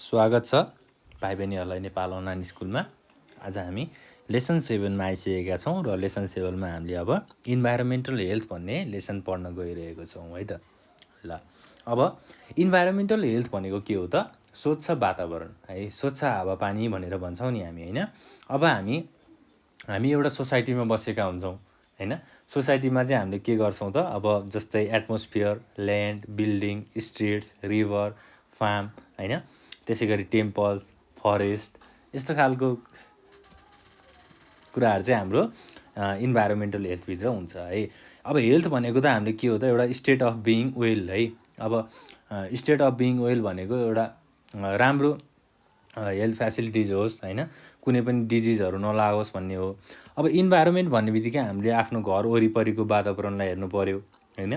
स्वागत छ भाइ बहिनीहरूलाई नेपाल अनलाइन स्कुलमा। आज हामी लेसन 7मा आइसकेका छौँ र लेसन 7मा हामीले अब इन्भाइरोमेन्टल हेल्थ भन्ने लेसन पढ्न गइरहेको छौँ है त। ल अब इन्भाइरोमेन्टल हेल्थ भनेको के हो त? स्वच्छ वातावरण है, स्वच्छ हावापानी भनेर भन्छौँ नि हामी होइन। अब हामी एउटा सोसाइटीमा बसेका हुन्छौँ होइन। सोसाइटीमा चाहिँ हामीले के गर्छौँ त? अब जस्तै atmosphere, land, building, streets, river, farm होइन, त्यसै गरी टेम्पल्स, फरेस्ट, यस्तो खालको कुराहरू चाहिँ हाम्रो इन्भाइरोमेन्टल हेल्थभित्र हुन्छ है। अब हेल्थ भनेको त हामीले के हो त? एउटा स्टेट अफ बिइङ वेल है। अब स्टेट अफ बिइङ वेल भनेको एउटा राम्रो हेल्थ फेसिलिटिज होस् होइन, कुनै पनि डिजिजहरू नलागोस् भन्ने हो। अब इन्भाइरोमेन्ट भन्ने बित्तिकै हामीले आफ्नो घर वरिपरिको वातावरणलाई हेर्नु पऱ्यो होइन।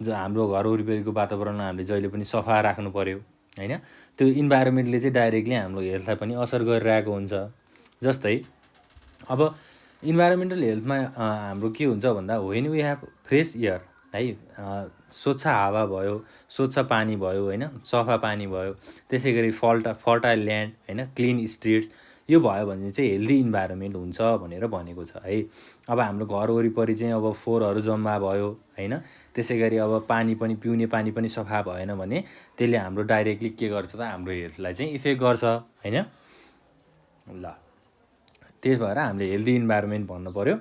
हाम्रो घर वरिपरिको वातावरणलाई हामीले जहिले पनि सफा राख्नु पऱ्यो होइन। त्यो इन्भाइरोमेन्टले चाहिँ डाइरेक्टली हाम्रो हेल्थलाई पनि असर गरिरहेको हुन्छ। जस्तै अब इन्भाइरोमेन्टल हेल्थमा हाम्रो के हुन्छ भन्दा, when we have fresh air है, स्वच्छ हावा भयो, स्वच्छ पानी भयो होइन, सफा पानी भयो, त्यसै गरी फर्टाइल ल्यान्ड होइन, क्लिन स्ट्रिट्स, यो भयो भने चाहिँ हेल्दी इन्भाइरोमेन्ट हुन्छ भनेर भनेको छ है। अब हाम्रो घर वरिपरि चाहिँ अब फोहोरहरू जम्मा भयो होइन, त्यसै गरी अब पानी पनि, पिउने पानी पनि सफा भएन भने त्यसले हाम्रो डाइरेक्टली के गर्छ त? हाम्रो हेल्थलाई चाहिँ इफेक्ट गर्छ होइन। ल त्यही भएर हामीले हेल्दी इन्भाइरोमेन्ट भन्नु पऱ्यो।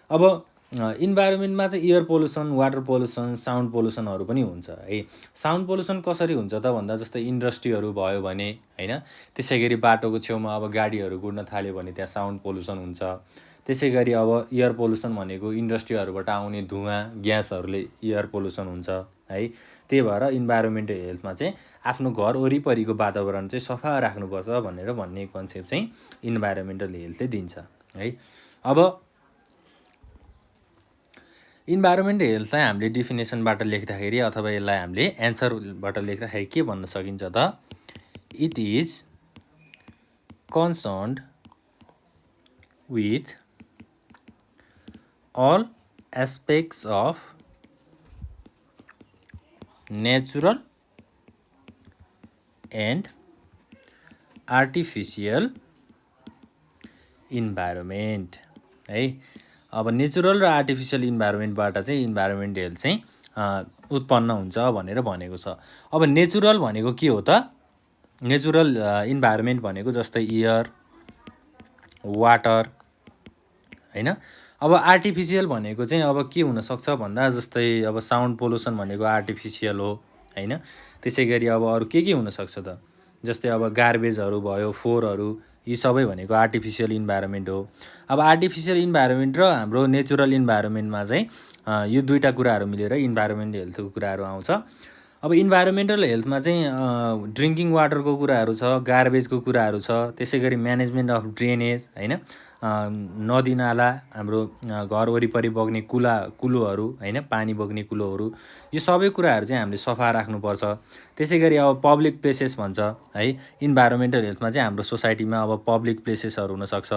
अब इन्भाइरोमेन्टमा चाहिँ air pollution, water pollution, sound पोल्युसनहरू पनि हुन्छ है। साउन्ड पोल्युसन कसरी हुन्छ त भन्दा, जस्तै इन्डस्ट्रीहरू भयो भने होइन, त्यसै गरी बाटोको छेउमा अब गाडीहरू गुड्न थाल्यो भने त्यहाँ साउन्ड पोल्युसन हुन्छ। त्यसै गरी अब एयर पोल्युसन भनेको इन्डस्ट्रीहरूबाट आउने धुवाँ ग्यासहरूले एयर पोल्युसन हुन्छ है। त्यही भएर इन्भाइरोमेन्टल हेल्थमा चाहिँ आफ्नो घर वरिपरिको वातावरण चाहिँ सफा राख्नुपर्छ भनेर भन्ने कन्सेप्ट चाहिँ इन्भाइरोमेन्टल हेल्थले दिन्छ है। अब इन्भाइरोमेन्टल हेल्थलाई हामीले डिफिनेसनबाट लेख्दाखेरि अथवा यसलाई हामीले एन्सरबाट लेख्दाखेरि के भन्न सकिन्छ त? It is concerned with all aspects of natural and artificial environment है। अब नेचुरल र आर्टिफिसियल इन्भाइरोमेन्टबाट चाहिँ इन्भाइरोमेन्ट हेल्थ चाहिँ उत्पन्न हुन्छ भनेर भनेको छ। अब नेचुरल भनेको के हो त? नेचुरल इन्भाइरोमेन्ट भनेको जस्तै एयर, वाटर होइन। अब आर्टिफिसियल भनेको चाहिँ अब के हुनसक्छ भन्दा, जस्तै अब साउन्ड पोल्युसन भनेको आर्टिफिसियल हो होइन। त्यसै गरी अब अरू के हुनसक्छ त? जस्तै अब गार्बेजहरू भयो, फोहोरहरू, यी सबै भनेको आर्टिफिसियल इन्भाइरोमेन्ट हो। अब आर्टिफिसियल इन्भाइरोमेन्ट र हाम्रो नेचुरल इन्भाइरोमेन्टमा चाहिँ यो दुईवटा कुराहरू मिलेर इन्भाइरोमेन्ट हेल्थको कुराहरू आउँछ। अब इन्भाइरोमेन्टल हेल्थमा चाहिँ ड्रिङ्किङ वाटरको कुराहरू छ, गार्बेजको कुराहरू छ, त्यसै गरी म्यानेजमेन्ट अफ ड्रेनेज होइन, नदी नाला, हाम्रो घर वरिपरि बग्ने कुलोहरू होइन, पानी बग्ने कुलोहरू, यो सबै कुराहरू चाहिँ हामीले सफा राख्नुपर्छ। त्यसै गरी अब पब्लिक प्लेसेस भन्छ है। इन्भाइरोमेन्टल हेल्थमा चाहिँ हाम्रो सोसाइटीमा अब पब्लिक प्लेसेसहरू हुनसक्छ।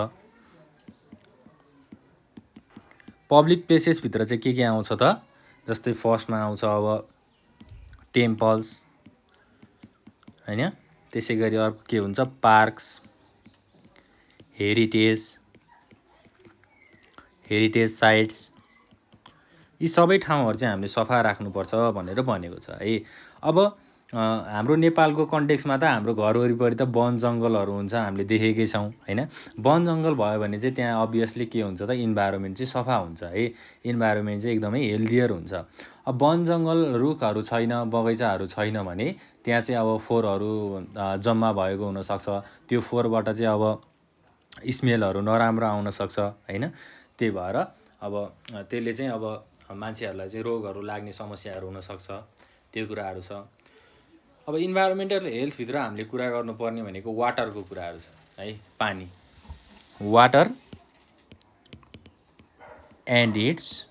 पब्लिक प्लेसेसभित्र चाहिँ के आउँछ त? जस्तै फर्स्टमा आउँछ अब टेम्पल्स होइन, त्यसै गरी अर्को के हुन्छ? पार्क्स, हेरिटेज साइट्स, यी सबै ठाउँहरू चाहिँ हामीले सफा राख्नुपर्छ भनेर भनेको छ है। अब हाम्रो नेपालको कन्टेक्समा त हाम्रो घर वरिपरि त वन जङ्गलहरू हुन्छ, हामीले देखेकै छौँ होइन। वन जङ्गल भयो भने चाहिँ त्यहाँ अभियसली के हुन्छ त? इन्भाइरोमेन्ट चाहिँ सफा हुन्छ है, इन्भाइरोमेन्ट चाहिँ एकदमै हेल्दियर हुन्छ। अब वन जङ्गल, रुखहरू छैन, बगैँचाहरू छैन भने त्यहाँ चाहिँ अब फोहोरहरू जम्मा भएको हुनसक्छ। त्यो फोहोरबाट चाहिँ अब स्मेलहरू नराम्रो आउन सक्छ होइन। त्यही भएर अब त्यसले चाहिँ अब मान्छेहरूलाई चाहिँ रोगहरू लाग्ने समस्याहरू हुनसक्छ, त्यो कुराहरू छ। अब इन्भाइरोमेन्टल हेल्थभित्र हामीले कुरा गर्नुपर्ने भनेको वाटरको कुराहरू छ है। पानी, वाटर एन्ड इट्स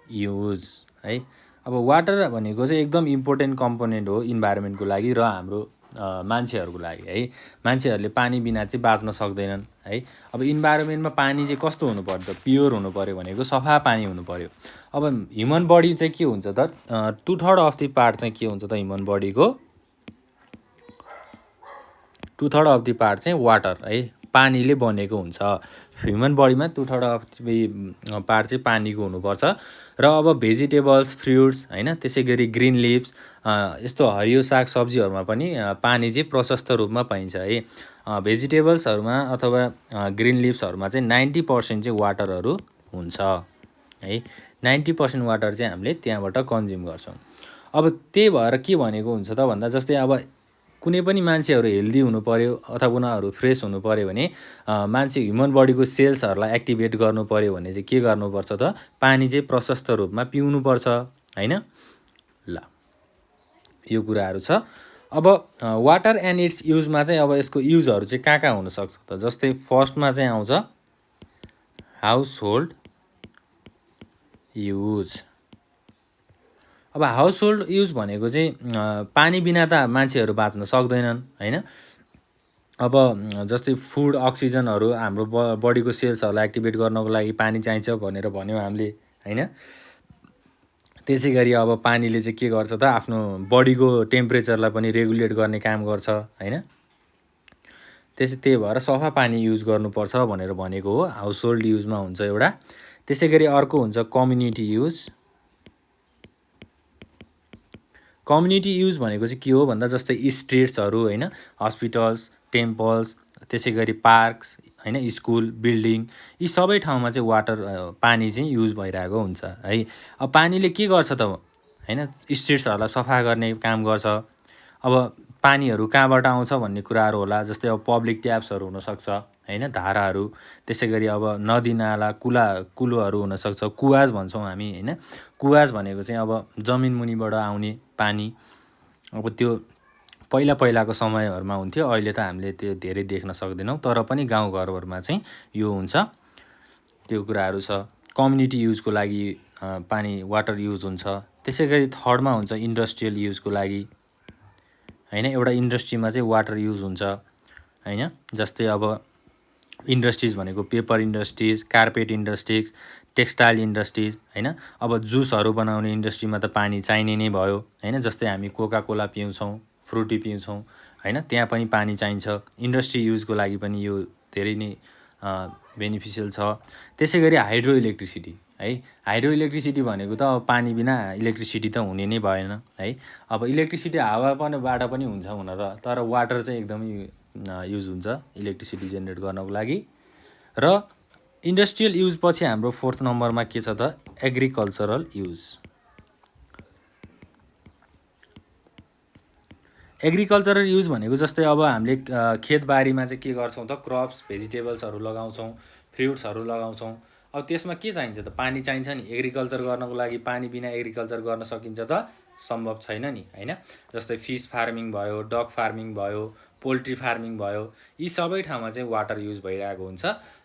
युज है। अब वाटर भनेको चाहिँ एकदम इम्पोर्टेन्ट कम्पोनेन्ट हो इन्भाइरोमेन्टको लागि र हाम्रो मान्छेहरूको लागि है। मान्छेहरूले पानी बिना चाहिँ बाँच्न सक्दैनन् है। अब इन्भाइरोमेन्टमा पानी चाहिँ कस्तो हुनु पर्यो त? प्योर हुनु पऱ्यो भनेको सफा पानी हुनु पऱ्यो। अब ह्युमन बडी चाहिँ के हुन्छ त? 2/3 अफ द पार्ट चाहिँ के हुन्छ त ह्युमन बडीको? 2/3 अफ द पार्ट चाहिँ वाटर है, पानीले बनेको हुन्छ। ह्युमन बडीमा 2/3 अफ पार्ट चाहिँ पानीको हुनुपर्छ। र अब भेजिटेबल्स, फ्रुट्स होइन, त्यसै गरी ग्रिन लिभ्स, यस्तो हरियो साग सब्जीहरूमा पनि पानी चाहिँ प्रशस्त रूपमा पाइन्छ है। भेजिटेबल्सहरूमा अथवा ग्रिन लिभ्सहरूमा चाहिँ 90% चाहिँ वाटरहरू हुन्छ है। 90% वाटर चाहिँ हामीले त्यहाँबाट कन्ज्युम गर्छौँ। अब त्यही भएर के भनेको हुन्छ त भन्दा, जस्तै अब कुनै पनि मान्छेहरू हेल्दी हुनु पऱ्यो अथवा उनीहरू फ्रेस हुनु पऱ्यो भने मान्छे ह्युमन बडीको सेल्सहरूलाई एक्टिभेट गर्नु पऱ्यो भने चाहिँ के गर्नुपर्छ त, पानी चाहिँ प्रशस्त रूपमा पिउनुपर्छ होइन। ल यो कुराहरू छ। अब वाटर एन्ड इट्स युजमा चाहिँ अब यसको युजहरू चाहिँ कहाँ कहाँ हुनसक्छ त, जस्तै फर्स्टमा चाहिँ आउँछ हाउस होल्ड युज। अब हाउस होल्ड युज भनेको चाहिँ पानी बिना त मान्छेहरू बाँच्न सक्दैनन् होइन। अब जस्तै फुड, अक्सिजनहरू हाम्रो बडीको सेल्सहरूलाई एक्टिभेट गर्नको लागि पानी चाहिन्छ भनेर भन्यौँ हामीले होइन। त्यसै गरी अब पानीले चाहिँ के गर्छ त, आफ्नो बडीको टेम्परेचरलाई पनि रेगुलेट गर्ने काम गर्छ होइन। त्यही भएर सफा पानी युज गर्नुपर्छ भनेर भनेको हो, हाउस होल्ड युजमा हुन्छ एउटा। त्यसै गरी अर्को हुन्छ कम्युनिटी युज। कम्युनिटी युज भनेको चाहिँ के हो भन्दा, जस्तै स्ट्रिट्सहरू होइन, हस्पिटल्स, टेम्पल्स, त्यसै गरी पार्क्स होइन, स्कुल, बिल्डिङ, यी सबै ठाउँमा चाहिँ वाटर पानी चाहिँ युज भइरहेको हुन्छ है। अब पानीले के गर्छ त होइन, स्ट्रिट्सहरूलाई सफा गर्ने काम गर्छ। अब पानीहरू कहाँबाट आउँछ भन्ने कुराहरू होला, जस्तै अब पब्लिक ट्याप्सहरू हुनसक्छ होइन, धाराहरू, त्यसै गरी अब नदी नाला कुलोहरू हुनसक्छ, कुवाज भन्छौँ हामी होइन। कुवाज भनेको चाहिँ अब जमिन मुनिबाट आउने पानी। अब त्यो पहिलाको समयहरूमा हुन्थ्यो, अहिले त हामीले त्यो धेरै देख्न सक्दैनौँ, तर पनि गाउँघरहरूमा चाहिँ यो हुन्छ। त्यो कुराहरू छ। कम्युनिटी युजको लागि पानी वाटर युज हुन्छ। त्यसै गरी थर्डमा हुन्छ इन्डस्ट्रियल युजको लागि होइन। एउटा इन्डस्ट्रीमा चाहिँ वाटर युज हुन्छ होइन। जस्तै अब इन्डस्ट्रिज भनेको paper industries, carpet industries, textile industries होइन। अब जुसहरू बनाउने इन्डस्ट्रीमा त पानी चाहिने नै भयो होइन। जस्तै हामी कोका कोला पिउँछौँ, फ्रुटी पिउँछौँ होइन, त्यहाँ पनि पानी चाहिन्छ। इन्डस्ट्री युजको लागि पनि यो धेरै नै बेनिफिसियल छ। त्यसै गरी हाइड्रो इलेक्ट्रिसिटी है। हाइड्रो इलेक्ट्रिसिटी भनेको त अब पानी बिना इलेक्ट्रिसिटी त हुने नै भएन है। अब इलेक्ट्रिसिटी हावाबाट पनि हुन्छ हुन त, तर वाटर चाहिँ एकदमै युज हुन्छ इलेक्ट्रिसिटी जेनेरेट गर्नको लागि। र इन्डस्ट्रियल युज पछि हाम्रो 4th नम्बरमा के छ त, एग्रिकल्चरल युज। एग्रिकल्चरल युज भनेको जस्तै अब हामीले खेतबारीमा चाहिँ के गर्छौँ त, क्रप्स, भेजिटेबल्सहरू लगाउँछौँ, फ्रुट्सहरू लगाउँछौँ। अब त्यसमा के चाहिन्छ त, पानी चाहिन्छ नि। एग्रिकल्चर गर्नको लागि पानी बिना एग्रिकल्चर गर्न सकिन्छ त, सम्भव छैन नि होइन। जस्तै फिस फार्मिङ भयो, डग फार्मिङ भयो, पोल्ट्री फार्मिङ भयो, यी सबै ठाउँमा चाहिँ वाटर युज भइरहेको हुन्छ।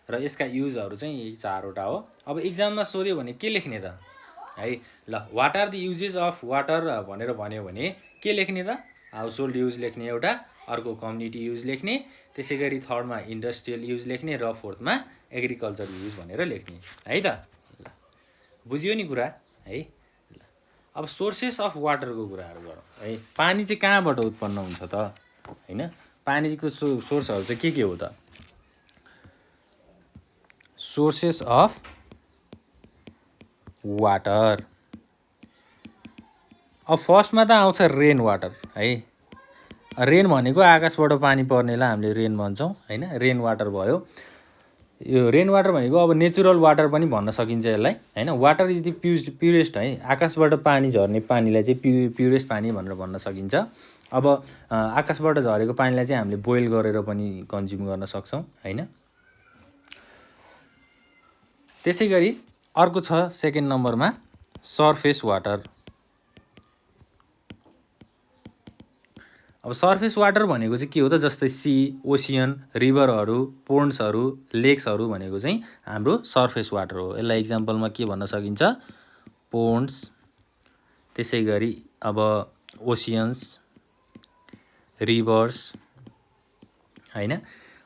र यसका युजहरू चाहिँ यही 4वटा हो। अब इक्जाममा सोध्यो भने के लेख्ने त है। ल what are the uses of water भनेर भन्यो भने के लेख्ने त, हाउस होल्ड युज लेख्ने एउटा, अर्को कम्युनिटी युज लेख्ने, त्यसै गरी थर्डमा इन्डस्ट्रियल युज लेख्ने, र 4थमा एग्रिकल्चर युज भनेर लेख्ने है त। ल बुझ्यो नि कुरा है। ल अब सोर्सेस अफ वाटरको कुराहरू गरौँ है। पानी चाहिँ कहाँबाट उत्पन्न हुन्छ त होइन। पानीको सोर्सहरू चाहिँ के हो त, सोर्सेस अफ वाटर। अब फर्स्टमा त आउँछ रेन वाटर है। रेन भनेको आकाशबाट पानी पर्नेलाई हामीले रेन भन्छौँ होइन। रेन वाटर भयो। यो रेन वाटर भनेको अब नेचुरल वाटर पनि भन्न सकिन्छ यसलाई होइन। वाटर इज द प्युरेस्ट है। आकाशबाट पानी झर्ने पानीलाई चाहिँ प्युरेस्ट पानी भनेर भन्न सकिन्छ। अब आकाशबाट झरेको पानीलाई चाहिँ हामीले बोइल गरेर पनि कन्ज्युम गर्न सक्छौँ होइन। त्यसै गरी अर्को छ 2nd नम्बरमा सर्फेस वाटर। अब सर्फेस वाटर भनेको चाहिँ के हो त, जस्तै सी, ओसियन, रिभरहरू, पोन्ड्सहरू, लेक्सहरू भनेको चाहिँ हाम्रो सर्फेस वाटर हो। यसलाई इक्जाम्पलमा के भन्न सकिन्छ, पोन्ड्स, त्यसै गरी अब ओसियन्स, रिभर्स होइन।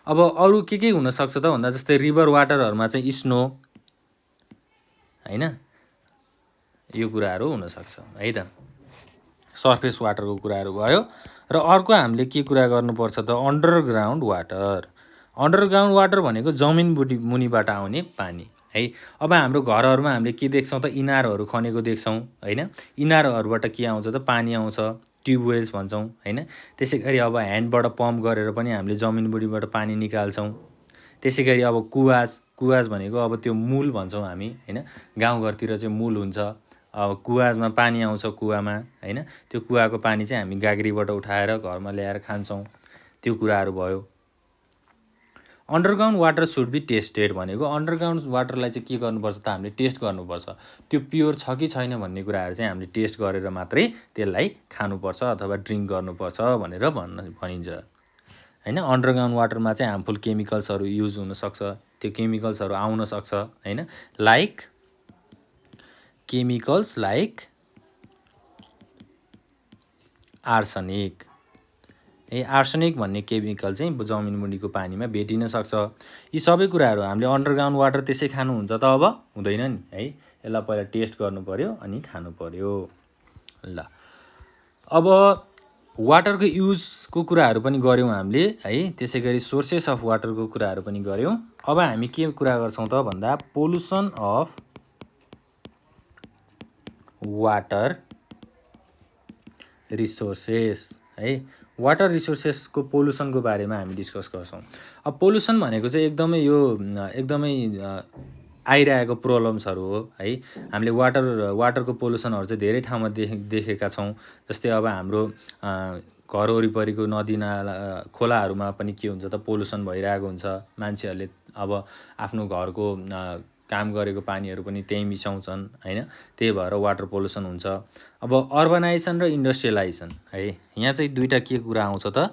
अब अरू के हुनसक्छ त भन्दा, जस्तै रिभर वाटरहरूमा चाहिँ स्नो होइन, यो कुराहरू हुनसक्छ है त। सर्फेस वाटरको कुराहरू भयो। र अर्को हामीले के कुरा गर्नुपर्छ त अन्डरग्राउन्ड वाटर। अन्डरग्राउन्ड वाटर भनेको जमिन मुनिबाट आउने पानी है। अब हाम्रो घरहरूमा हामीले के देख्छौँ त इनारहरू खनेको देख्छौँ होइन। इनारहरूबाट के आउँछ त पानी आउँछ, ट्युबवेल्स भन्छौँ होइन। त्यसै गरी अब ह्यान्डबाट पम्प गरेर पनि हामीले जमिन मुनिबाट पानी निकाल्छौँ। त्यसै गरी अब कुवाज भनेको अब त्यो मूल भन्छौँ हामी होइन। गाउँघरतिर चाहिँ मूल हुन्छ। अब कुवाजमा पानी आउँछ कुवामा होइन। त्यो कुवाको पानी चाहिँ हामी गाग्रीबाट उठाएर घरमा ल्याएर खान्छौँ। त्यो कुराहरू भयो। Underground water should be tested भनेको अन्डरग्राउन्ड वाटरलाई चाहिँ के गर्नुपर्छ त हामीले टेस्ट गर्नुपर्छ। त्यो प्योर छ कि छैन भन्ने कुराहरू चाहिँ हामीले टेस्ट गरेर मात्रै त्यसलाई खानुपर्छ अथवा ड्रिङ्क गर्नुपर्छ भनेर भनिन्छ होइन। अन्डरग्राउन्ड वाटरमा चाहिँ हार्मफुल केमिकल्सहरू युज हुनसक्छ, त्यो केमिकल्सहरू आउन सक्छ होइन। Like chemicals like arsenic. Arsenic भन्ने केमिकल चाहिँ जमिन मुनिको पानीमा भेटिन सक्छ। यी सबै कुराहरू हामीले अन्डरग्राउन्ड वाटर त्यसै खानुहुन्छ त अब हुँदैन नि है। यसलाई पहिला टेस्ट गर्नु पऱ्यो अनि खानु पऱ्यो। ल अब वाटरको युजको कुराहरू पनि गऱ्यौँ हामीले है। त्यसै गरी सोर्सेस अफ वाटरको कुराहरू पनि गऱ्यौँ। अब हामी के कुरा गर्छौँ त भन्दा पोल्युसन अफ वाटर रिसोर्सेस है। वाटर रिसोर्सेसको पोल्युसनको बारेमा हामी डिस्कस गर्छौँ। अब पोल्युसन भनेको चाहिँ एकदमै आइरहेको प्रब्लम्सहरू हो है। हामीले वाटरको पोल्युसनहरू चाहिँ धेरै ठाउँमा देखेका छौँ। जस्तै अब हाम्रो घर वरिपरिको नदीनाला खोलाहरूमा पनि के हुन्छ त पोल्युसन भइरहेको हुन्छ। मान्छेहरूले अब आफ्नो घरको काम गरेको पानीहरू पनि त्यहीँ मिसाउँछन् होइन। त्यही भएर वाटर पोल्युसन हुन्छ। अब अर्बनाइजेसन र इन्डस्ट्रियलाइजेसन है। यहाँ चाहिँ दुईवटा के कुरा आउँछ त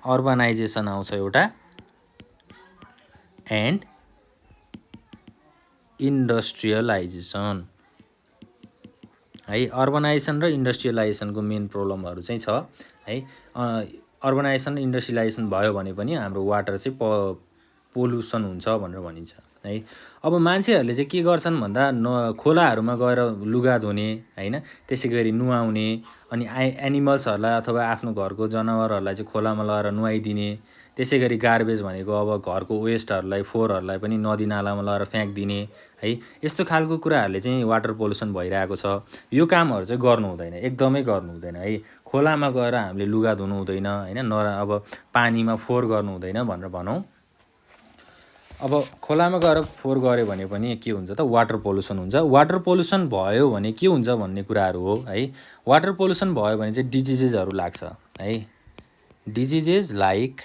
अर्बनाइजेसन आउँछ एउटा एन्ड इन्डस्ट्रियलाइजेसन है। अर्बनाइजेसन र इन्डस्ट्रियलाइजेसनको मेन प्रब्लमहरू चाहिँ छ है। अर्बनाइजेसन इन्डस्ट्रियलाइजेसन भयो भने पनि हाम्रो वाटर चाहिँ पोल्युसन हुन्छ भनेर भनिन्छ है। अब मान्छेहरूले चाहिँ के गर्छन् भन्दा खोलाहरूमा गएर लुगा धुने होइन। त्यसै गरी नुहाउने अनि एनिमल्सहरूलाई अथवा आफ्नो घरको जनावरहरूलाई चाहिँ खोलामा लगेर नुहाइदिने। त्यसै गरी गार्बेज भनेको अब घरको वेस्टहरूलाई फोहोरहरूलाई पनि नदीनालामा लगेर फ्याँकिदिने है। यस्तो खालको कुराहरूले चाहिँ वाटर पोल्युसन भइरहेको छ। यो कामहरू चाहिँ गर्नु हुँदैन, एकदमै गर्नु हुँदैन है। खोलामा गएर हामीले लुगा धुनु हुँदैन होइन। अब पानीमा फोहोर गर्नु हुँदैन भनेर भनौँ। अब खोलामा गएर फोहोर गऱ्यो भने पनि के हुन्छ त वाटर पोल्युसन हुन्छ। वाटर पोल्युसन भयो भने के हुन्छ भन्ने कुराहरू हो है। वाटर पोल्युसन भयो भने चाहिँ डिजिजेसहरू लाग्छ है। डिजिजेस लाइक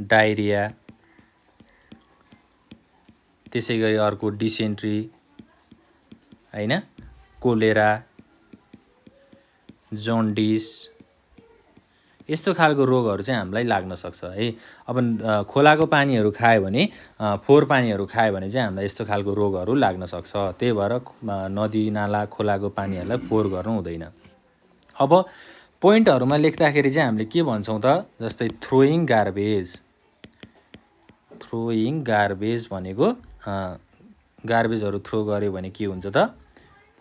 डायरिया, त्यसै गरी अर्को डिसेन्ट्री होइन, कोलेरा, जोन्डिस यस्तो खालको रोगहरू चाहिँ हामीलाई लाग्न सक्छ है। अब खोलाको पानीहरू खायो भने फोहोर पानीहरू खायो भने चाहिँ हामीलाई यस्तो खालको रोगहरू लाग्न सक्छ। त्यही भएर नदी नाला खोलाको पानीहरूलाई फोहोर गर्नु हुँदैन। अब पोइन्टहरूमा लेख्दाखेरि चाहिँ हामीले के भन्छौँ त जस्तै थ्रोइङ गार्बेज भनेको गार्बेजहरू थ्रो गऱ्यो भने के हुन्छ त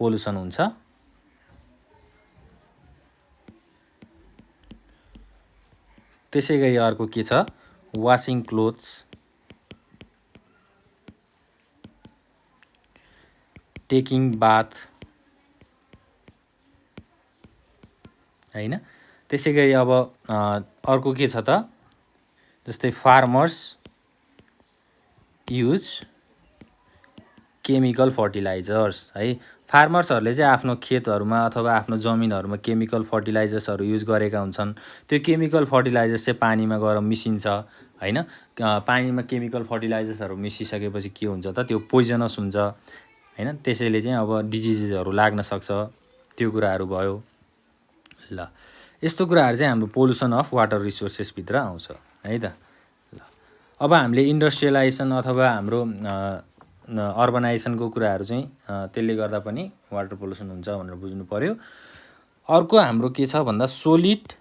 पोल्युसन हुन्छ। त्यसै गरी अर्को के छ वासिङ क्लोथ्स, टेकिङ बाथ होइन। त्यसै गरी अब अर्को के छ त जस्तै फार्मर्स युज केमिकल फर्टिलाइजर्स है। फार्मर्सहरूले चाहिँ आफ्नो खेतहरूमा अथवा आफ्नो जमिनहरूमा केमिकल फर्टिलाइजर्सहरू युज गरेका हुन्छन्। त्यो केमिकल फर्टिलाइजर्स चाहिँ पानीमा गएर मिसिन्छ होइन। पानीमा केमिकल फर्टिलाइजर्सहरू मिसिसकेपछि के हुन्छ त त्यो पोइजनस हुन्छ होइन। त्यसैले चाहिँ अब डिजिजेसहरू लाग्न सक्छ। त्यो कुराहरू भयो। ल यस्तो कुराहरू चाहिँ हाम्रो पोल्युसन अफ वाटर रिसोर्सेसभित्र आउँछ है त। ल अब हामीले इन्डस्ट्रियलाइजेसन अथवा हाम्रो अर्बनाइजेसनको कुराहरू चाहिँ त्यसले गर्दा पनि वाटर पोल्युसन हुन्छ भनेर बुझ्नु पऱ्यो। अर्को हाम्रो के छ भन्दा सोलिड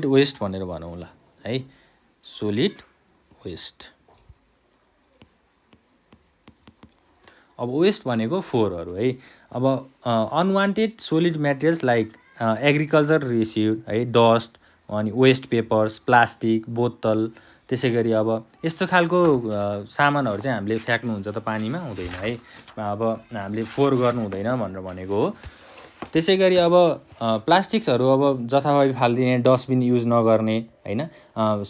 वेस्ट भनेर भनौँ ल है। सोलिड वेस्ट अब वेस्ट भनेको फोहोरहरू है। अब unwanted solid materials like agriculture residue है, डस्ट, अनि वेस्ट पेपर्स, प्लास्टिक, बोतल, त्यसै गरी अब यस्तो खालको सामानहरू चाहिँ हामीले फ्याँक्नुहुन्छ त पानीमा हुँदैन है। अब हामीले फोहोर गर्नु हुँदैन भनेर भनेको हो। त्यसै गरी अब प्लास्टिक्सहरू अब जथाभावी फालिदिने, डस्टबिन युज नगर्ने होइन,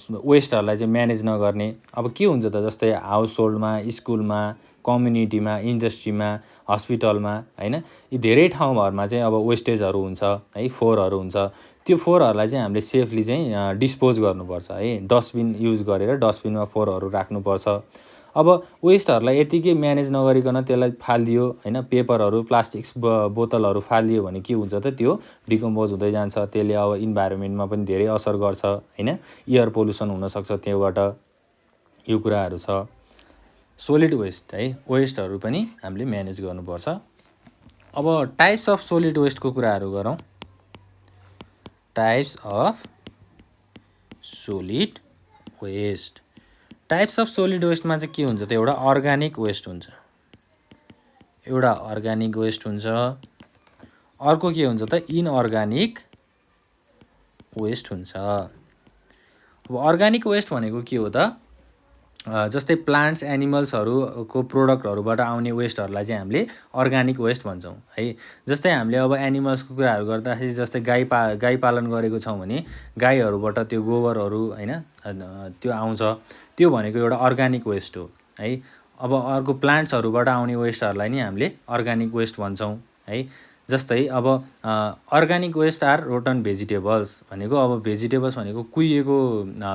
वेस्टहरूलाई चाहिँ म्यानेज नगर्ने। अब के हुन्छ त, जस्तै हाउस होल्डमा, स्कुलमा, कम्युनिटीमा, इन्डस्ट्रीमा, हस्पिटलमा होइन, यी धेरै ठाउँहरूमा चाहिँ अब वेस्टेजहरू हुन्छ है, फोहोरहरू हुन्छ। त्यो फोहोरहरूलाई चाहिँ हामीले सेफली चाहिँ डिस्पोज गर्नुपर्छ है। डस्टबिन युज गरेर डस्टबिनमा फोहोरहरू राख्नुपर्छ। अब वेस्टहरूलाई यतिकै म्यानेज नगरिकन त्यसलाई फालिदियो होइन, पेपरहरू, प्लास्टिक्स, बोतलहरू फालिदियो भने के हुन्छ त, त्यो डिकम्पोज हुँदै जान्छ। त्यसले अब इन्भाइरोमेन्टमा पनि धेरै असर गर्छ होइन, एयर पोल्युसन हुनसक्छ त्योबाट। यो कुराहरू छ। सोलिड वेस्ट है, वेस्टहरू पनि हामीले म्यानेज गर्नुपर्छ। अब टाइप्स अफ सोलिड वेस्टको कुराहरू गरौँ। Types of solid waste. Types of solid वेस्टमा चाहिँ के हुन्छ त, एउटा अर्ग्यानिक वेस्ट हुन्छ, एउटा अर्ग्यानिक वेस्ट हुन्छ। अर्को के हुन्छ त, इनअर्ग्यानिक वेस्ट हुन्छ। अब अर्ग्यानिक वेस्ट भनेको के हो त, जस्तै प्लान्ट्स, एनिमल्सहरूको प्रोडक्टहरूबाट आउने वेस्टहरूलाई चाहिँ हामीले अर्ग्यानिक वेस्ट भन्छौँ है। जस्तै हामीले अब एनिमल्सको कुराहरू गर्दाखेरि जस्तै गाई पालन गरेको छौँ भने गाईहरूबाट त्यो गोबरहरू होइन त्यो आउँछ, त्यो भनेको एउटा अर्ग्यानिक वेस्ट हो है। अब अर्को प्लान्ट्सहरूबाट आउने वेस्टहरूलाई नि हामीले अर्ग्यानिक वेस्ट भन्छौँ है। जस्तै अब organic waste or rotten vegetables भनेको, अब भेजिटेबल्स भनेको कुहिएको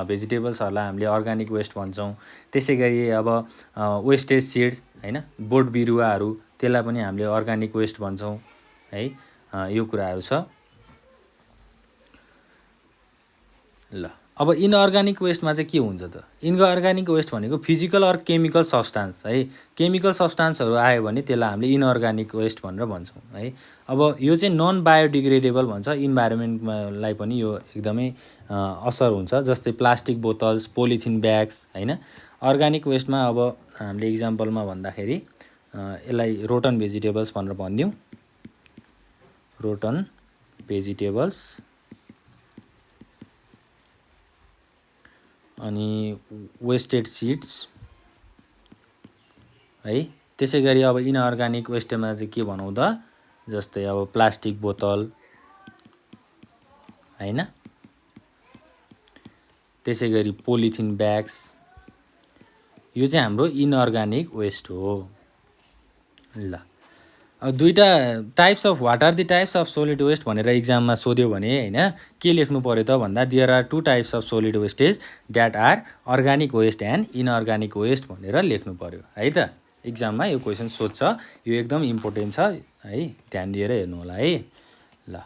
भेजिटेबल्सहरूलाई हामीले अर्ग्यानिक वेस्ट भन्छौँ। त्यसै गरी अब वेस्टेज सिड्स होइन, बोट बिरुवाहरू, त्यसलाई पनि हामीले अर्ग्यानिक वेस्ट भन्छौँ है। यो कुराहरू छ। ल अब इनअर्ग्यानिक वेस्टमा चाहिँ के हुन्छ त, इनअर्ग्यानिक वेस्ट भनेको फिजिकल अर केमिकल सब्सटान्स है। केमिकल सब्सटान्सहरू आयो भने त्यसलाई हामीले इनअर्ग्यानिक वेस्ट भनेर भन्छौँ है। अब यो चाहिँ नन बायोडिग्रेडेबल भन्छ, इन्भाइरोमेन्टलाई पनि यो एकदमै असर हुन्छ। जस्तै प्लास्टिक बोतल्स, पोलिथिन ब्याग्स होइन। अर्ग्यानिक वेस्टमा अब हामीले इक्जाम्पलमा भन्दाखेरि यसलाई रोटन भेजिटेबल्स भनेर भनिदिउँ। रोटन भेजिटेबल्स, अनि वेस्टेड सिड्स है। त्यसै गरी अब इनअर्ग्यानिक वेस्टमा चाहिँ के भनौँ त, जस्तै अब प्लास्टिक बोतल होइन, त्यसै गरी पोलिथिन ब्याग्स, यो चाहिँ हाम्रो इनअर्ग्यानिक वेस्ट हो। ल अब दुईवटा types of what are the types of solid waste भनेर इक्जाममा सोध्यो भने होइन के लेख्नु पऱ्यो त भन्दा, there are two types of solid wastage that are organic waste and inorganic waste भनेर लेख्नु पऱ्यो है त। इक्जाममा यो क्वेसन सोध्छ, यो एकदम इम्पोर्टेन्ट छ है, ध्यान दिएर हेर्नु होला है। ल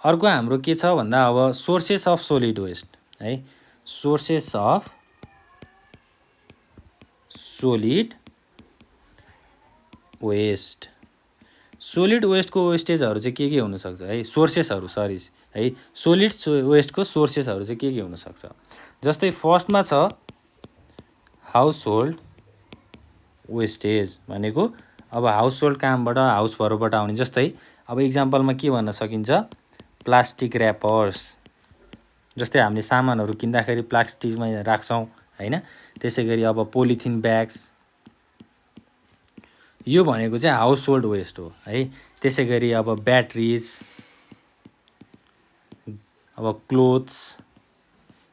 अर्को हाम्रो के छ भन्दा, अब सोर्सेस अफ सोलिड वेस्ट है। Sources of solid waste. Solid वेस्टको वेस्टेजहरू चाहिँ के हुनसक्छ है, सोर्सेसहरू सरी है। सोलिड वेस्टको सोर्सेसहरू चाहिँ के हुनसक्छ, जस्तै फर्स्टमा छ हाउस होल्ड वेस्टेज भनेको, अब हाउस होल्ड कामबाट, हाउसहरूबाट आउने। जस्तै अब इक्जाम्पलमा के भन्न सकिन्छ, प्लास्टिक ऱ्यापर्स, जस्तै हामीले सामानहरू किन्दाखेरि प्लास्टिकमा राख्छौँ होइन। त्यसै गरी अब पोलिथिन ब्याग्स, यो भनेको चाहिँ हाउस होल्ड वेस्ट हो है। त्यसै गरी अब ब्याट्रिज, अब क्लोथ्स,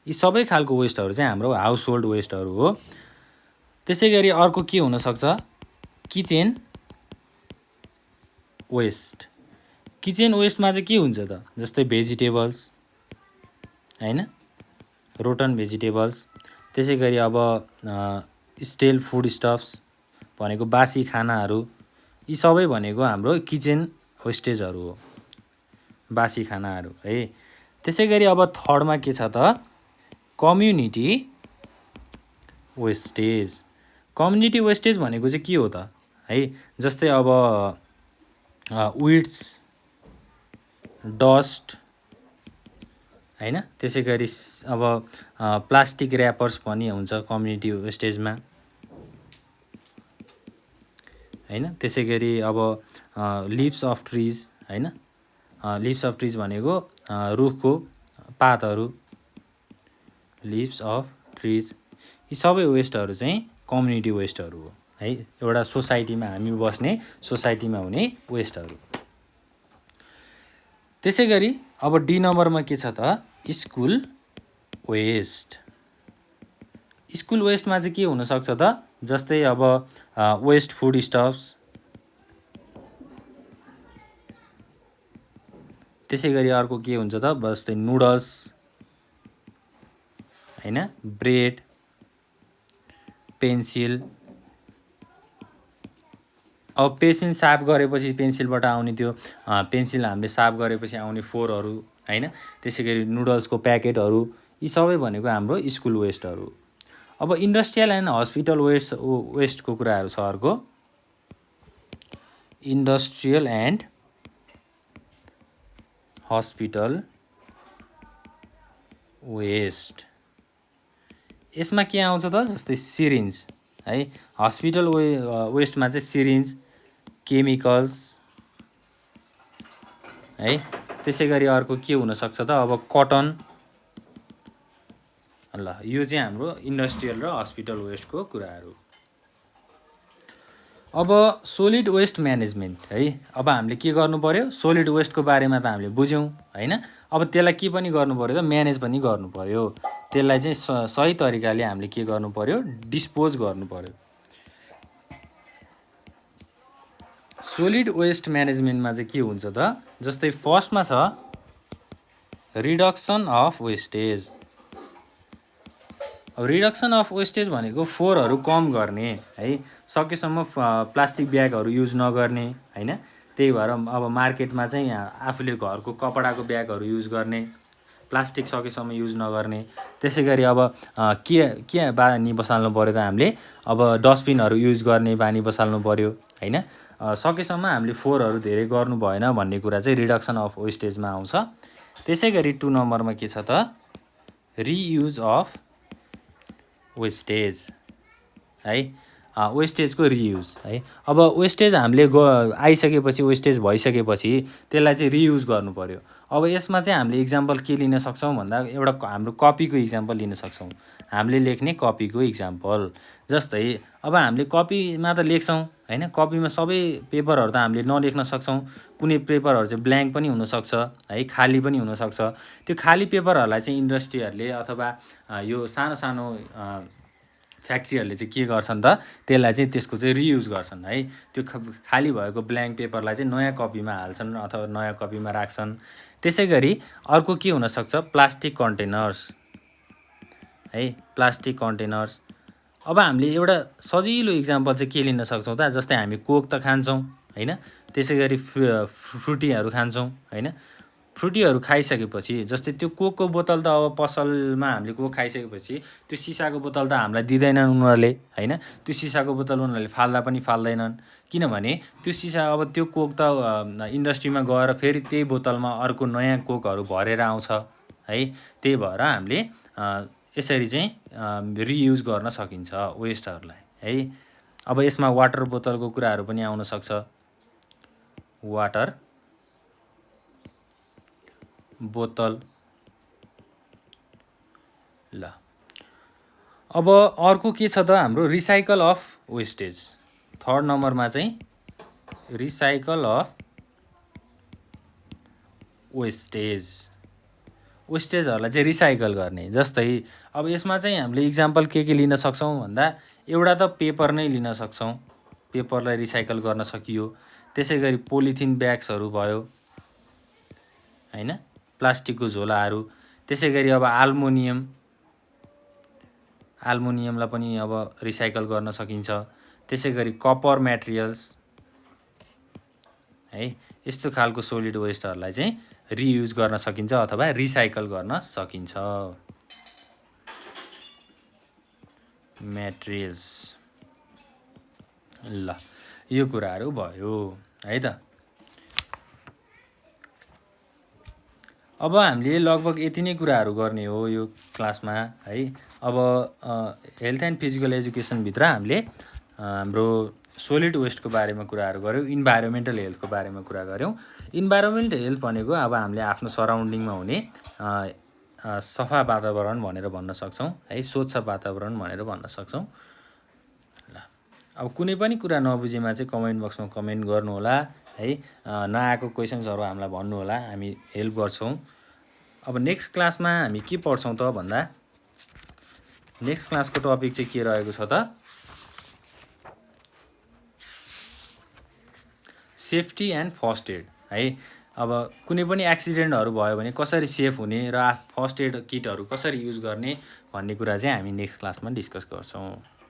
यी सबै खालको वेस्टहरू चाहिँ हाम्रो हाउस होल्ड वेस्टहरू हो। त्यसै गरी अर्को के हुनसक्छ, किचन वेस्ट। किचन वेस्टमा चाहिँ के हुन्छ त, जस्तै भेजिटेबल्स होइन, रोटन भेजिटेबल्स। त्यसै गरी अब स्टेल फुड स्टफ्स भनेको बासी खानाहरू, यी सबै भनेको हाम्रो किचन वेस्टेजहरू हो, बासी खानाहरू है। त्यसै गरी अब थर्डमा के छ त, कम्युनिटी वेस्टेज। कम्युनिटी वेस्टेज भनेको चाहिँ के हो त है, जस्तै अब विड्स, डस्ट होइन। त्यसै गरी अब प्लास्टिक ऱ्यापर्स पनि हुन्छ कम्युनिटी वेस्टेजमा हैन। त्यसै गरी अब लिभ्स अफ ट्रिज हैन, लिभ्स अफ ट्रिज भनेको रुखको पातहरू, लिभ्स अफ ट्रिज, यी सबै वेस्टहरू चाहिँ कम्युनिटी वेस्टहरू हो है, एउटा सोसाइटीमा हामी बस्ने सोसाइटीमा हुने वेस्टहरू। त्यसै गरी अब डी नम्बरमा के छ त, स्कुल वेस्ट। स्कुल वेस्टमा चाहिँ के हुनसक्छ त, जस्तै अब वेस्ट फुड स्टफ्स, त्यसै गरी अर्को के हुन्छ त, जस्तै नुडल्स हैन, ब्रेड, पेन्सिल। अब पेन्सिल सार्प गरेपछि पेन्सिलबाट आउने त्यो पेन्सिल हामीले सार्प गरेपछि आउने फोरहरू हैन, त्यसै गरी नुडल्सको प्याकेटहरू, यी सबै भनेको हाम्रो स्कुल वेस्टहरू। अब इन्डस्ट्रियल एन्ड हस्पिटल वेस्टको कुराहरू छ अर्को, इन्डस्ट्रियल एन्ड हस्पिटल वेस्ट। यसमा के आउँछ त, जस्तै सिरिन्ज है, हस्पिटल वेस्टमा चाहिँ सिरिन्ज, केमिकल्स है। त्यसै गरी अर्को के हुनसक्छ त, अब कटन। ल यो चाहिँ हाम्रो इन्डस्ट्रियल र हस्पिटल वेस्टको कुराहरू। अब सोलिड वेस्ट म्यानेजमेन्ट है, अब हामीले के गर्नु पर्यो, सोलिड वेस्टको बारेमा त हामीले बुझ्यौँ हैन, अब त्यसलाई के पनि गर्नु पर्यो त, म्यानेज पनि गर्नु पर्यो। त्यसलाई चाहिँ सही तरिकाले हामीले के गर्नु पर्यो, डिस्पोज गर्नु पर्यो। सोलिड वेस्ट म्यानेजमेन्टमा चाहिँ के हुन्छ त, जस्तै फर्स्टमा छ रिडक्सन अफ वेस्टेज। अब रिडक्सन अफ वेस्टेज भनेको फोहोरहरू कम गर्ने है, सकेसम्म प्लास्टिक ब्यागहरू युज नगर्ने हैन। त्यही भएर अब मार्केटमा चाहिँ आफूले घरको कपडाको ब्यागहरू युज गर्ने, प्लास्टिक सकेसम्म युज नगर्ने। त्यसै गरी अब के बानी बसाल्नु पर्यो त, हामीले अब डस्टबिनहरू युज गर्ने बानी बसाल्नु पर्यो हैन। सकेसम्म हामीले फोहोरहरू धेरै गर्नु भएन भन्ने कुरा चाहिँ रिडक्सन अफ वेस्टेजमा आउँछ। त्यसै गरी 2 नम्बरमा के छ त, रियुज अफ वेस्टेज है, वेस्टेजको रियुज है। अब वेस्टेज हामीले आइसकेपछि, वेस्टेज भइसकेपछि त्यसलाई चाहिँ रियुज गर्नु पर्यो। अब यसमा चाहिँ हामीले इक्जाम्पल के लिन सक्छौँ भन्दा, एउटा हाम्रो कपीको इक्जाम्पल लिन सक्छौँ, हामीले लेख्ने कपीको इक्जाम्पल। जस्तै अब हामीले कपीमा त लेख्छौँ हैन, कपीमा सबै पेपरहरू त हामीले नलेख्न सक्छौँ, कुनै पेपरहरू चाहिँ ब्ल्याङ्क पनि हुनसक्छ है, खाली पनि हुनसक्छ। त्यो खाली पेपरहरूलाई चाहिँ इन्डस्ट्रीहरूले अथवा यो सानो सानो फ्याक्ट्रीहरूले चाहिँ के गर्छन् त, त्यसलाई चाहिँ त्यसको चाहिँ रियुज गर्छन् है। त्यो खाली भएको ब्ल्याङ्क पेपरलाई चाहिँ नयाँ कपीमा हाल्छन् अथवा नयाँ कपीमा राख्छन्। त्यसै गरी अर्को के हुनसक्छ, प्लास्टिक कन्टेनर्स है, प्लास्टिक कन्टेनर्स। अब हामीले एउटा सजिलो इक्जाम्पल चाहिँ के लिन सक्छौँ त, जस्तै हामी कोक त खान्छौँ हैन, त्यसै गरी फ्रुटीहरू खान्छौँ हैन। फ्रुटीहरू खाइसकेपछि, जस्तै त्यो कोकको बोतल त अब पसलमा हामीले कोक खाइसकेपछि त्यो सिसाको बोतल त हामीलाई दिँदैनन् उनीहरूले हैन, त्यो सिसाको बोतल उनीहरूले फाल्दा पनि फाल्दैनन्, किनभने त्यो सिसा अब त्यो कोक त इन्डस्ट्रीमा गएर फेरि त्यही बोतलमा अर्को नयाँ कोकहरू भरेर आउँछ है। त्यही भएर हामीले यसरी चाहिँ रियुज गर्न सकिन्छ वेस्टहरूलाई है। अब यसमा वाटर बोतलको कुराहरू पनि आउन सक्छ, वाटर बोतल। ल अब अर्को के छ त, हाम्रो रिसाइकल अफ वेस्टेज। 3rd नम्बरमा चाहिँ रिसाइकल अफ वेस्टेज, वेस्टेजहरूलाई चाहिँ रिसाइकल गर्ने। जस्तै अब यसमा चाहिँ हामीले इक्जाम्पल के लिन सक्छौँ भन्दा, एउटा त पेपर नै लिन सक्छौँ, पेपरलाई रिसाइकल गर्न सकियो। त्यसै गरी पोलिथिन ब्याग्सहरू भयो हैन, प्लास्टिकको झोलाहरू। त्यसै गरी अब आल्मुनियमलाई पनि अब रिसाइकल गर्न सकिन्छ। त्यसै गरी कपर मेटेरियल्स है, यस्तो खालको सोलिड वेस्टहरूलाई चाहिँ रियुज गर्न सकिन्छ अथवा रिसाइकल गर्न सकिन्छ। मेटेरियल्स, ल यो कुराहरू भयो है त। अब हामीले लगभग यति नै कुराहरू गर्ने हो यो क्लासमा है। अब हेल्थ एन्ड फिजिकल एजुकेसनभित्र हामीले हाम्रो सोलिड वेस्टको बारेमा कुराहरू गऱ्यौँ, इन्भाइरोमेन्टल हेल्थको बारेमा कुरा गऱ्यौँ। इन्भाइरोमेन्टल हेल्थ भनेको अब हामीले आफ्नो सराउन्डिङमा हुने सफा वातावरण भनेर भन्न सक्छौँ है, स्वच्छ वातावरण भनेर भन्न सक्छौँ। ल अब कुनै पनि कुरा नबुझेमा चाहिँ कमेन्ट बक्समा कमेन्ट गर्नुहोला है, नआएको क्वेसन्सहरू हामीलाई भन्नुहोला, हामी हेल्प गर्छौँ। अब नेक्स्ट क्लासमा हामी के पढ्छौँ त भन्दा नेक्स्ट क्लासको टपिक चाहिँ के रहेको छ त सेफ्टी एन्ड फर्स्ट एड है। अब कुनै पनि एक्सिडेन्टहरू भयो भने कसरी सेफ हुने र फर्स्ट एड किटहरू कसरी युज गर्ने भन्ने कुरा चाहिँ हामी नेक्स्ट क्लासमा डिस्कस गर्छौँ।